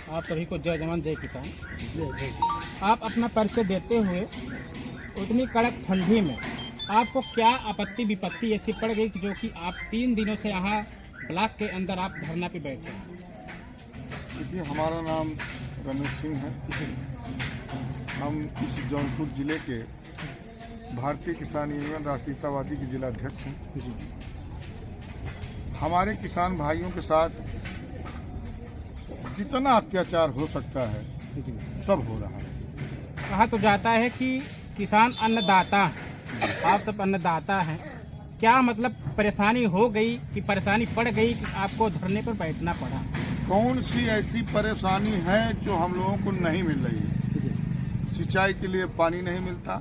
आप सभी को जय जवान जय किसान। आप अपना परिचय देते हुए उतनी कड़क ठंडी में आपको क्या आपत्ति विपत्ति ऐसी पड़ गई कि जो कि आप 3 दिनों से यहाँ ब्लॉक के अंदर आप धरना पे बैठे हैं? देखिए, हमारा नाम रमेश सिंह है। हम इस जौनपुर जिले के भारतीय किसान यूनियन राष्ट्रीयतावादी के जिला अध्यक्ष हैं। हमारे किसान भाइयों के साथ जितना अत्याचार हो सकता है सब हो रहा है। कहा तो जाता है कि किसान अन्नदाता हैं, आप सब अन्नदाता हैं। क्या मतलब परेशानी हो गई कि परेशानी पड़ गई कि आपको धरने पर बैठना पड़ा? कौन सी ऐसी परेशानी है जो हम लोगों को नहीं मिल रही है? सिंचाई के लिए पानी नहीं मिलता,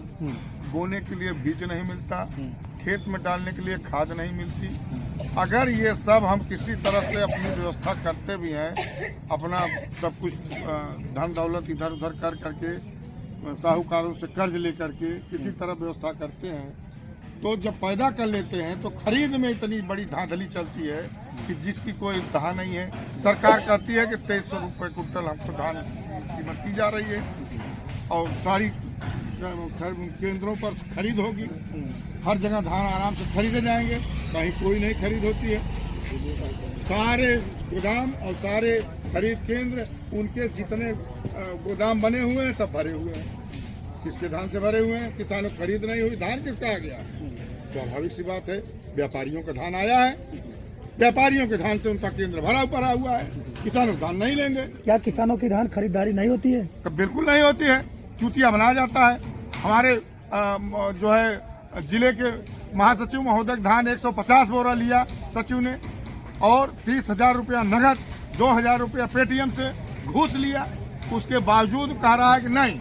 बोने के लिए बीज नहीं मिलता, खेत में डालने के लिए खाद नहीं मिलती। अगर ये सब हम किसी तरह से अपनी व्यवस्था करते भी हैं, अपना सब कुछ धन दौलत इधर उधर कर करके साहूकारों से कर्ज लेकर के किसी तरह व्यवस्था करते हैं, तो जब पैदा कर लेते हैं तो खरीद में इतनी बड़ी धांधली चलती है कि जिसकी कोई इंतहा नहीं है। सरकार कहती है कि 2300 रुपये कुंटल हमको धान कीमत दी जा रही है और सारी केंद्रों पर खरीद होगी, हर जगह धान आराम से खरीदे जाएंगे, कहीं कोई नहीं खरीद होती है। सारे गोदाम और सारे खरीद केंद्र उनके जितने गोदाम बने हुए हैं सब भरे हुए हैं। किसके धान से भरे हुए हैं? किसानों को खरीद नहीं हुई, धान किसका आ गया? स्वाभाविक सी बात है, व्यापारियों का धान आया है, व्यापारियों के धान से उनका केंद्र भरा हुआ है, किसानों धान नहीं लेंगे। क्या किसानों की धान खरीदारी नहीं होती है? तो बिल्कुल नहीं होती है, चूतिया बनाया जाता है। हमारे जो है जिले के महासचिव महोदय धान 150 बोरा लिया सचिव ने और 30,000 रुपया नगद, 2,000 रुपया पेटीएम से घूस लिया। उसके बावजूद कह रहा है कि नहीं,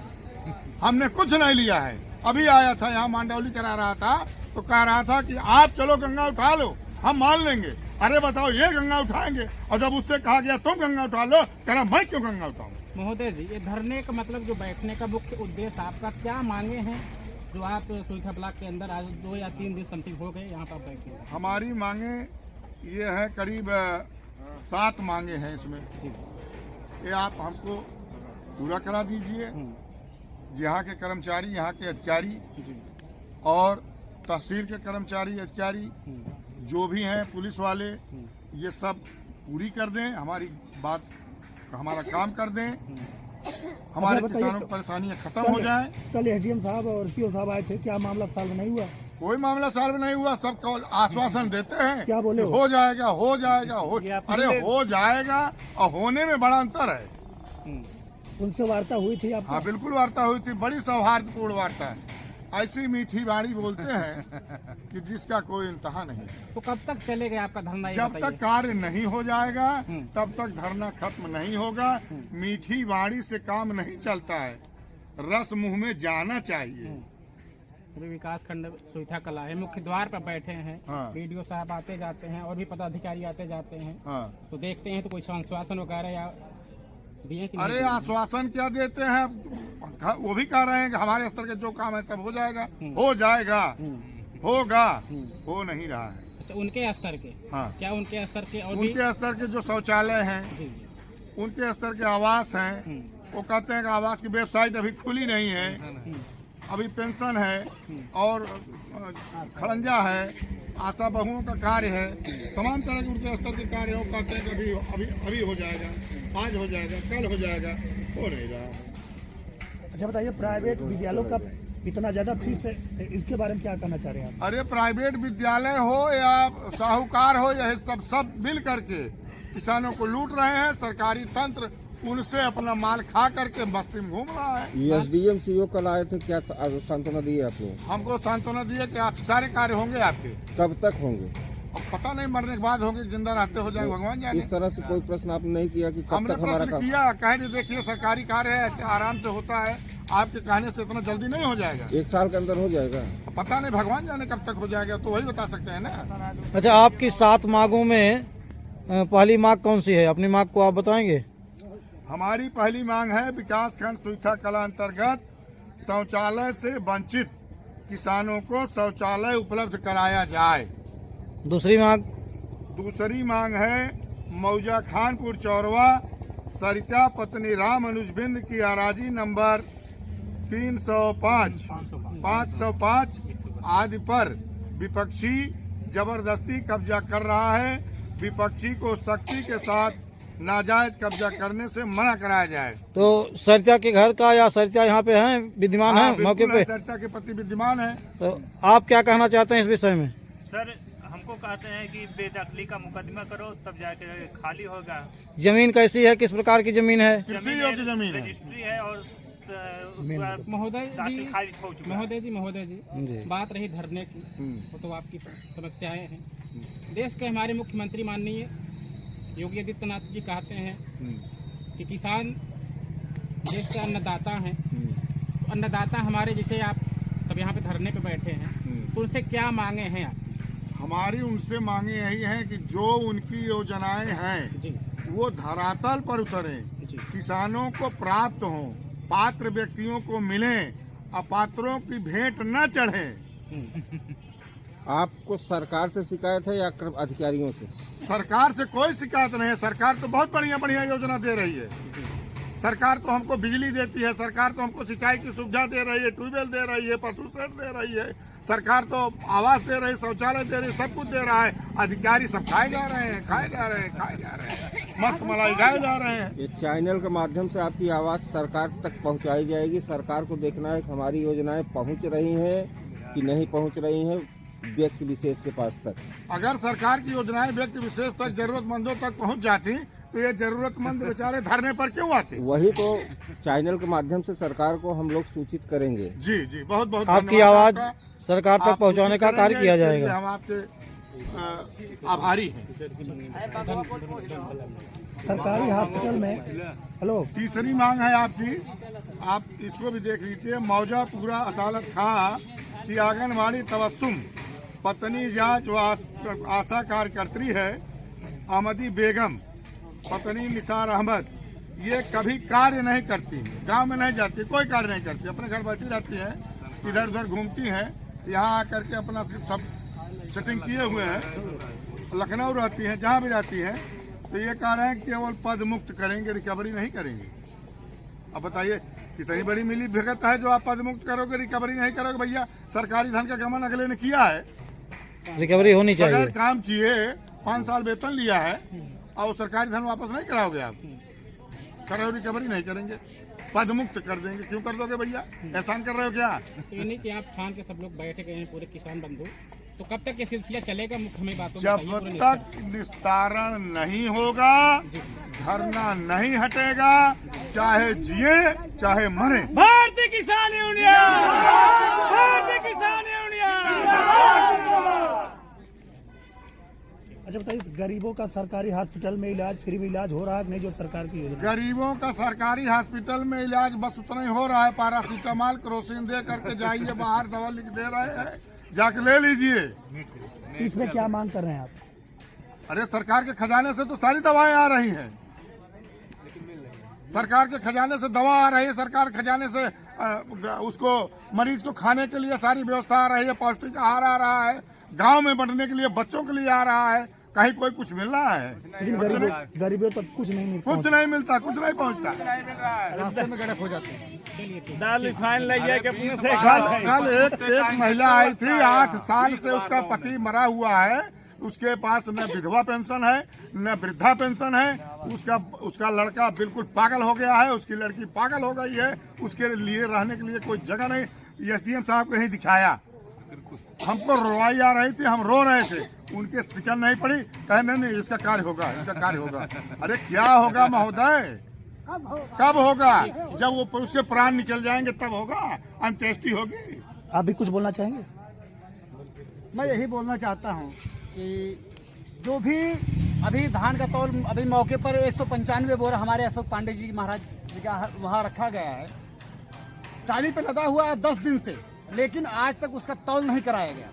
हमने कुछ नहीं लिया है। अभी आया था यहाँ मांडौली करा रहा था तो कह रहा था कि आप चलो गंगा उठा लो, हम मान लेंगे। अरे बताओ, ये गंगा उठाएंगे और जब उससे कहा गया तुम गंगा उठा लो, कह रहा मैं क्यों गंगा उठाऊं? महोदय जी, ये धरने का मतलब जो बैठने का मुख्य उद्देश्य आपका क्या मांगे हैं जो आप सुईथा ब्लॉक के अंदर आज 2 या 3 दिन समथिंग हो गए यहाँ पर बैठे हैं? हमारी मांगे ये है, करीब 7 मांगे हैं इसमें। ये आप हमको पूरा करा दीजिए। यहाँ के कर्मचारी, यहाँ के अधिकारी और तहसील के कर्मचारी अधिकारी जो भी हैं, पुलिस वाले, ये सब पूरी कर दें, हमारी बात, हमारा काम कर दें, हमारे किसानों की परेशानियां खत्म हो जाएं। कल एसडीएम साहब और सीओ साहब आए थे, क्या मामला सॉल्व नहीं हुआ? कोई मामला सॉल्व नहीं हुआ, सबको आश्वासन देते हैं। क्या बोले? हो जाएगा, हो जाएगा, अरे हो जाएगा और होने में बड़ा अंतर है। उनसे वार्ता हुई थी आपकी? हाँ, बिल्कुल वार्ता हुई थी, बड़ी सौहार्दपूर्ण वार्ता है। ऐसी मीठी बाणी बोलते हैं कि जिसका कोई इंतहा नहीं। तो कब तक चलेगा आपका धरना? जब तक कार्य नहीं हो जाएगा तब तक धरना खत्म नहीं होगा। मीठी बाणी से काम नहीं चलता है, रस मुंह में जाना चाहिए। अभी विकास खंड सुईथा कला है, मुख्य द्वार पर बैठे हैं। हाँ। बीडीओ साहब आते जाते हैं और भी पदाधिकारी आते जाते हैं। हाँ। तो देखते हैं तो कोई आश्वासन वगैरह या दिए कि नहीं? अरे आश्वासन क्या देते हैं, वो भी कह रहे हैं कि हमारे स्तर के जो काम है सब हो जाएगा, हो जाएगा, होगा, हो नहीं रहा है। तो उनके स्तर के? हाँ। क्या उनके स्तर के? और उनके स्तर के जो शौचालय हैं, उनके स्तर के आवास हैं, वो कहते हैं कि आवास की वेबसाइट अभी खुली नहीं है, अभी पेंशन है और खड़ंजा है, आशा बहुओं का कार्य है, तमाम तरह के उनके स्तर के कार्य हो। कहते हैं कि अभी हो जाएगा, आज हो जाएगा, कल हो जाएगा, हो नहीं रहा। अच्छा बताइए, प्राइवेट विद्यालयों का इतना ज्यादा फीस है, इसके बारे में क्या कहना चाह रहे हैं आप? अरे प्राइवेट विद्यालय हो या साहूकार हो, यह सब मिल करके किसानों को लूट रहे हैं। सरकारी तंत्र उनसे अपना माल खा करके मस्ती में घूम रहा है। एसडीएम सीओ कल आए थे, क्या सांत्वना दी आप लोग? हमको सांत्वना दिए कि आप सारे कार्य होंगे आपके। कब तक होंगे? अब पता नहीं, मरने के बाद होंगे, जिंदा रहते हो जाएंगे, भगवान जाने। इस तरह से कोई प्रश्न आपने नहीं किया कि कब हमने तक हमारा प्रश्न काम? किया, कहे देखिए सरकारी कार्य है, ऐसे आराम से होता है, आपके कहने से इतना जल्दी नहीं हो जाएगा। 1 साल के अंदर हो जाएगा? पता नहीं, भगवान जाने कब तक हो जाएगा, तो वही बता सकते हैं ना। अच्छा, आपकी 7 मांगों में पहली मांग कौन सी है? अपनी मांग को आप बताएंगे। हमारी पहली मांग है, विकास खंड सुईथा कला अंतर्गत शौचालय से वंचित किसानों को शौचालय उपलब्ध कराया जाए। दूसरी मांग? दूसरी मांग है, मौजा खानपुर चौरवा सरिता पत्नी राम अनुज बिंद की अराजी नंबर 305, 505 आदि पर विपक्षी जबरदस्ती कब्जा कर रहा है। विपक्षी को सख्ती के साथ नाजायज कब्जा करने से मना कराया जाए। तो सरिता के घर का या सरिता यहाँ पे हैं, विद्यमान हाँ, है मौके पे? सरिता के पति विद्यमान है। तो आप क्या कहना चाहते हैं इस विषय में? सर हमको कहते हैं कि बेदखली का मुकदमा करो तब जाके खाली होगा। जमीन कैसी है, किस प्रकार की जमीन है? कृषि योग्य जमीन है। रजिस्ट्री है और महोदय जी, खारिज हो चुका है। महोदय जी, बात रही धरने की, वो तो आपकी समस्याएं हैं। देश के हमारे मुख्यमंत्री माननीय योगी आदित्यनाथ जी कहते हैं कि किसान देश के अन्नदाता हैं। तो अन्नदाता हमारे, जैसे आप सब यहाँ पे धरने पे बैठे हैं, तो उनसे क्या मांगे हैं आप? हमारी उनसे मांगे यही है कि जो उनकी योजनाएं हैं जी, वो धरातल पर उतरे, जी। किसानों को प्राप्त हों, पात्र व्यक्तियों को मिले, अपात्रों की भेंट न चढ़े। आपको सरकार से शिकायत है या अधिकारियों से? सरकार से कोई शिकायत नहीं है। सरकार तो बहुत बढ़िया बढ़िया योजना दे रही है। सरकार तो हमको बिजली देती है, सरकार तो हमको सिंचाई की सुविधा दे रही है, ट्यूबवेल दे रही है, पशु शेड दे रही है, सरकार तो आवास दे रही है, शौचालय दे रही है, सब कुछ दे रहा है। अधिकारी सब खाए जा रहे हैं, मस्त मलाई खाए जा रहे हैं। ये चैनल के माध्यम से आपकी आवाज़ सरकार तक पहुंचाई जाएगी। सरकार को देखना है कि हमारी योजनाएं पहुंच रही हैं कि नहीं पहुंच रही हैं व्यक्ति विशेष के पास तक। अगर सरकार की योजनाएं व्यक्ति विशेष तक, जरूरतमंदों तक पहुंच जाती तो ये जरूरतमंद बेचारे धरने पर क्यों आते? वही तो चैनल के माध्यम से सरकार को हम लोग सूचित करेंगे। जी जी, बहुत बहुत आपकी धन्यवाद आवाज आपका। सरकार तक आप पहुंचाने का सूचित कार्य करेंगे, किया इसके लिए जाएगा। हम आपके आभारी हैं। सरकारी हॉस्पिटल में हेलो तीसरी मांग है आपकी, आप इसको भी देख लीजिए। मौजापुरा असालत खां की आंगनबाड़ी तबस्सुम पत्नी जांच जो आशा कार्यकर्त्री है, अहमदी बेगम पत्नी निसार अहमद, ये कभी कार्य नहीं करती, गांव में नहीं जाती, कोई कार्य नहीं करती, अपने घर बैठी रहती है, इधर उधर घूमती हैं। यहाँ आकर के अपना सब सेटिंग किए हुए हैं, लखनऊ रहती हैं, जहाँ भी रहती हैं। तो ये कह रहे हैं कि केवल पद मुक्त करेंगे, रिकवरी नहीं करेंगे। अब बताइए कितनी बड़ी मिली भगत है जो आप पद मुक्त करोगे, रिकवरी नहीं करोगे। भैया सरकारी धन का गमन अगले ने किया है, रिकवरी होनी चाहिए। बगैर काम किए 5 साल वेतन लिया है और सरकारी धन वापस नहीं कराओगे आप, करो रिकवरी नहीं करेंगे, पद मुक्त कर देंगे। क्यों कर दोगे भैया, एहसान कर रहे हो क्या? ये नहीं कि आप ठान के सब लोग बैठ गए हैं पूरे किसान बंधु, तो कब तक ये सिलसिला चलेगा? मुख्य हमें बातों जब तक निस्तारण नहीं होगा, धरना नहीं हटेगा, चाहे जिए चाहे मरे। भारतीय किसान यूनियन, भारतीय किसान यूनियन। अच्छा बताइए, गरीबों का सरकारी हॉस्पिटल में इलाज फ्री में इलाज हो रहा है नहीं? जो सरकार की योजना गरीबों का सरकारी हॉस्पिटल में इलाज बस उतना ही हो रहा है। पैरासीटामॉल क्रोसिन दे करके जाइए, बाहर दवा लिख दे रहे हैं, जाके ले लीजिए। तो इसमें क्या मांग कर रहे हैं आप? अरे सरकार के खजाने से तो सारी दवाएं आ रही हैं, सरकार के खजाने से दवा आ रही है, सरकार खजाने से उसको मरीज को खाने के लिए सारी व्यवस्था आ रही है, पौष्टिक आहार आ रहा है, गांव में बढ़ने के लिए बच्चों के लिए आ रहा है। कहीं कोई कुछ मिल रहा है? लेकिन गरीबों तक कुछ नहीं मिलता। कुछ नहीं मिलता, कुछ नहीं पहुंचता। रास्ते में गड़क हो जाते हैं। दाल रिफाइन लग के अपने से कल एक महिला आई थी, 8 साल से उसका पति मरा हुआ है, उसके पास न विधवा पेंशन है न वृद्धा पेंशन है। उसका लड़का बिल्कुल पागल हो गया है, उसकी लड़की पागल हो गई है, उसके लिए रहने के लिए कोई जगह नहीं। एसडीएम साहब को ही दिखाया, हमको रोवाई आ रही थी, हम रो रहे थे, उनके शिकन नहीं पड़ी, कहे नहीं इसका कार्य होगा, इसका कार्य होगा। अरे क्या होगा महोदय, कब होगा? जब वो उसके प्राण निकल जाएंगे तब होगा, अंत्येष्टि होगी। आप भी कुछ बोलना चाहेंगे? मैं यही बोलना चाहता हूँ कि जो भी अभी धान का तौल अभी मौके पर 195 बोरा हमारे अशोक पांडे जी महाराज जी का वहाँ रखा गया है, टाली पे लगा हुआ है 10 दिन से, लेकिन आज तक उसका तौल नहीं कराया गया।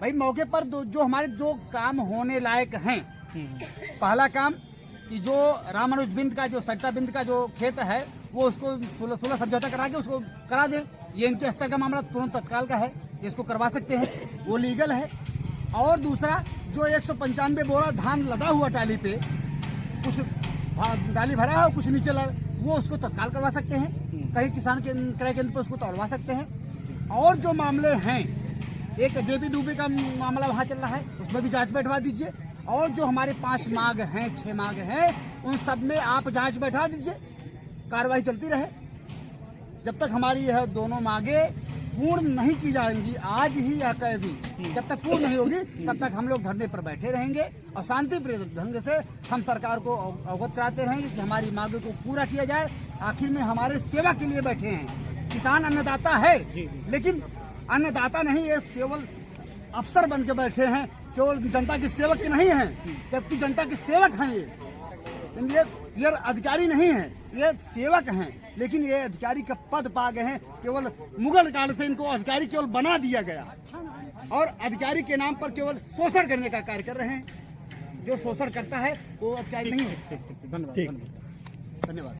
भाई मौके पर जो हमारे जो काम होने लायक हैं, पहला काम कि जो रामानुज बिंद का, जो सरिता बिंद का जो खेत है, वो उसको 16 समझौता करा के उसको करा दें। ये इनके स्तर का मामला तुरंत तत्काल का है, इसको करवा सकते हैं, वो लीगल है। और दूसरा जो 195 बोरा धान लदा हुआ टाली पे, कुछ डाली भरा है और कुछ नीचे वो उसको तत्काल करवा सकते हैं, कहीं किसान के क्रय केंद्र पर उसको तोड़वा सकते हैं। और जो मामले हैं, एक जेपी दुबे का मामला वहाँ चल रहा है, उसमें भी जांच बैठवा दीजिए। और जो हमारे 5 मांग हैं, 6 मांग हैं, उन सब में आप जांच बैठा दीजिए, कार्रवाई चलती रहे जब तक हमारी यह दोनों मांगे पूर्ण नहीं की जाएंगी, आज ही या कल भी, जब तक पूर्ण नहीं होगी तब तक हम लोग धरने पर बैठे रहेंगे और शांतिप्रिय ढंग से हम सरकार को अवगत कराते रहेंगे कि हमारी मांगों को पूरा किया जाए। आखिर में हमारे सेवा के लिए बैठे हैं। किसान अन्नदाता है, लेकिन अन्नदाता नहीं, ये केवल अफसर बन के बैठे हैं, केवल जनता के सेवक के नहीं हैं, जबकि जनता के सेवक हैं ये अधिकारी नहीं है, ये सेवक हैं। लेकिन ये अधिकारी का पद पा गए हैं, केवल मुगल काल से इनको अधिकारी केवल बना दिया गया और अधिकारी के नाम पर केवल शोषण करने का कार्य कर रहे हैं। जो शोषण करता है वो अधिकारी नहीं है। धन्यवाद। धन्यवाद।